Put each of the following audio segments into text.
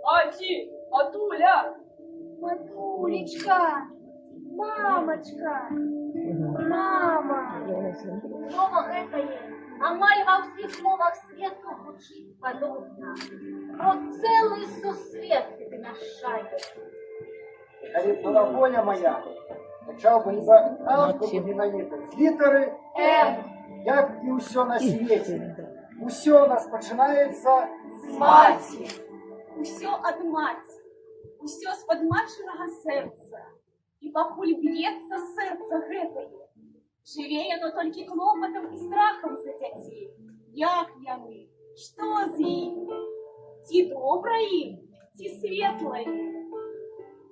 Мати, Матуля! Матулечка, мамочка, мама. Слово гэтае амаль ва ўсіх мовах свету гучыць падобна. Про цэлы сусвет змяшчае. Калі была воля моя, пачаў бы азбуку менавіта з літары М. як і ўсё на свеце. Усё у нас пачынаецца З маці! Усё ад маці, усё з-пад матчынага сэрца. І пакуль б'ецца сэрца гэтае, жыве яно толькі клопатам і страхам за дзяцей. Як яны? Што з імі? Ці добра ім, ці светла ім?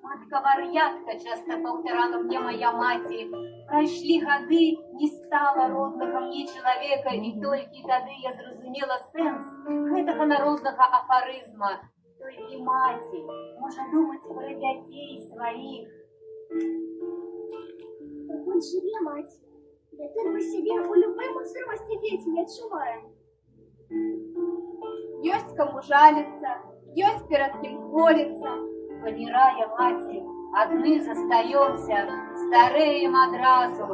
Матка-вар'ятка, часта паўтарала мне моя маці. Прайшлі гады, не стала роднага мне чалавека, і толькі тады я зразумела сэнс гэтага народнага афарызма. Толькі маці можа думаць пра дзяцей сваіх. Пакуль жыве маці, датуль мы сябе у любым узросце дзеці не адчуваем. Ёсць каму жаліцца, ёсць перад кім хваліцца. Памірае маці, адны застаёмся, стареем адразу.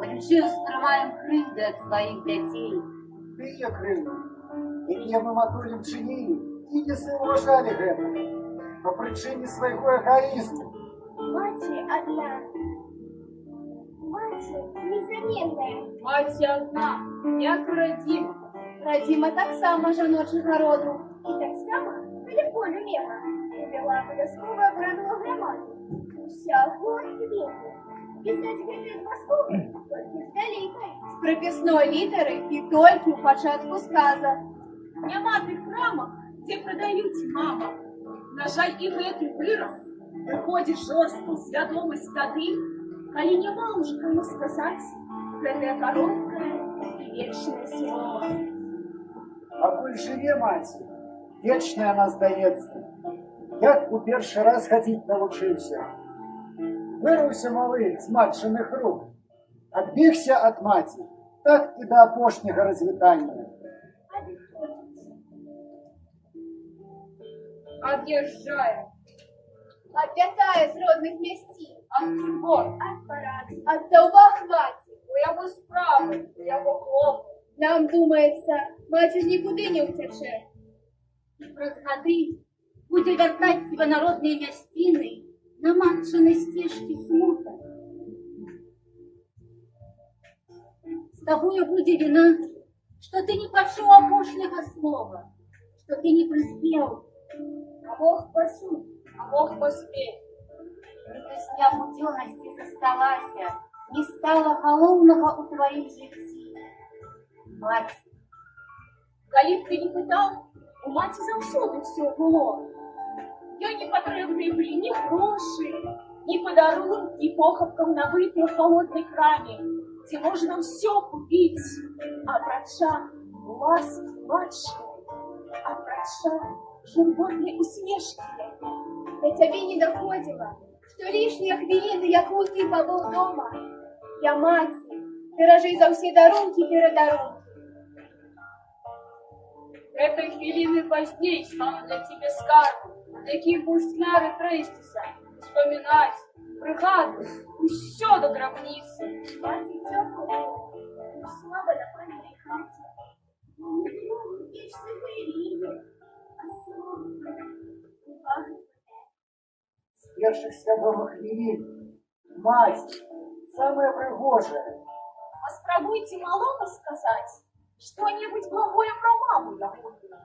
Лепшэй успрымаем крыўды ад сваіх дзяцей. тыя крыўды, якія мы матулям чынілі, і не заўважалі гэта па прычыне свайго эгоізму. Маці адна. Маці незаменная. Маці адна, як радзіма. Радзіма таксама жаночага роду. І таксама тэлефону мела. Вела абавязковую абрадовую грамаду. Усяго свету. Пісаць гэтыя два словы толькі з далейкай. З прыпісной літары і толькі ў пачатку сказа. Няма тых крамах, дзе прадаюць мама. На жаль, і гэты выраз выходзіць жорсткую свядомасць тады, калі няма ўжо каму сказаць гэтае кароткае і вечнае слова. Пакуль жыве маці, вечная она здаецца. Як у першы раз хадзіць навучыўся. Вырваўся малы з матчыных рук. Адбегся ад маці, так і да апошняга развітання. Ад'язджае, Апятае з родных мясцін. ад турбот, Ад парад, ад заўваг маці. у яго справы, у яго клопы. Нам думаецца, маці ж нікуды не ўцячэ. І праз гады будзе вяртаць тебе народныя мясціны на матчыны сцежкі смутак. З табою будзе віна, што ты не пачуў апошняга слова, што ты не прыспеў. А Бог пачуў, а Бог паспеў. Прытасня будзённасці засталася, не стала галоўнага ў тваім жыцці. Маці, Калі б ты не пытаў, у маці заўсёды ўсё было. Ёй не патрэбныя былі ні грошы, ні падарункі, ні похапкам набыты ў халоднай краме, дзе можна ўсё купіць, апрача ласкі матчынай, апрача журботнай усмешкі. Да цябе не даходзіла, што лішнія хвіліны, як ты пабыў дома. Я маці, даражэй за ўсе дарункі перадарункі. Гэтай хвіліны пазней стану для цябе скарбам, якія будуць мяры трэсціся, успамінаць, прыгадваць, усё да драбніцы. Маці цёплая, слава на памятай хаце. Не было вечны хвіліны, а слова уваги. З першых свядомых хвілін маці, самая прыгожая. Паспрабуйце малому сказаць што-небудзь благое пра маму ягоную.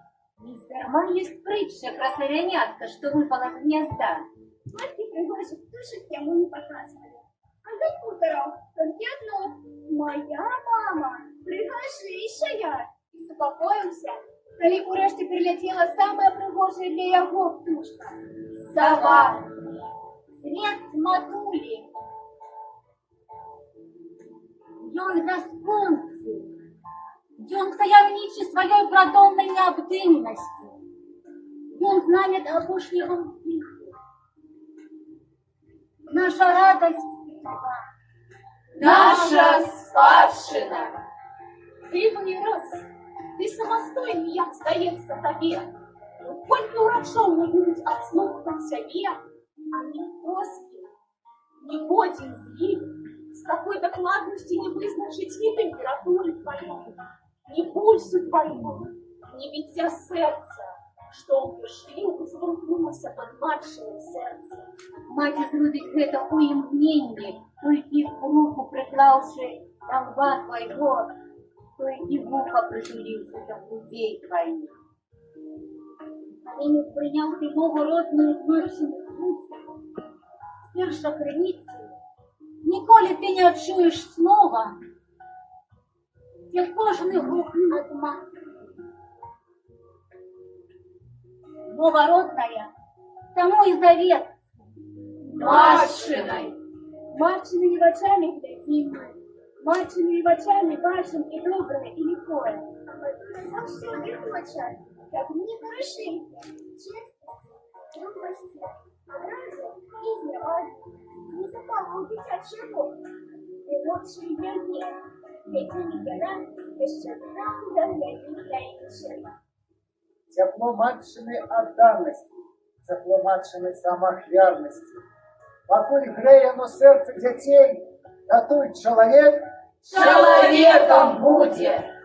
нездарма ёсць прытча пра савянятка, што выпала з гнязда. Маткі прыгожых птушак яму не паказвалі. А ён хутараў толькі адно. Моя мама прыгажэйшая. І супакоіўся, калі ўрэшце прыляцела самая прыгожая для яго птушка. Сава, свет матулі. Ён гаспонцы, ён таямнічы сваёй прадомнай неабдымнасцю. Ён знамя да апошняга ўздыху. Наша радасць сава. Наша спадчына. Ты вырос, ты самастойны, як здаецца табе. Колькі ўрачоў не будуць адслухаць сябе, а ніхто ніводзін з іх з такой дакладнасці не вызначыць ні тэмпературы твайго, ні пульсу твайго, ні біцця сэрца, што ўпершыню узварухнулася пад матчыным сэрцам. Маці зробіць гэта ў імгненні, толькі руку прыклаўшы да лба твайго, толькі вуха прытуліўся да грудзей тваіх. Але не прыняў ты мову родную матчыных вусах. З перша крыніцы Ніколі ти не чуєш слова, як кожний гук ад матки. мова родная, Тому і завет. Матчиной! матчынымі вачамі глядзім, матчынымі вачамі бачым і добрае, і ліхое. Заўсёды хоча, каб не парушылі чесці, грубасці, адразу і знявалі. Не запалаў дзіцячы рог, і лучшыя вярні, якімі яна яшчэ праўда глядзіць для іншых. Тепло матчиной отданности, тепло матчиной самоахвярности. Покуль греє оно серце дітей, а той чоловік Человеком будет!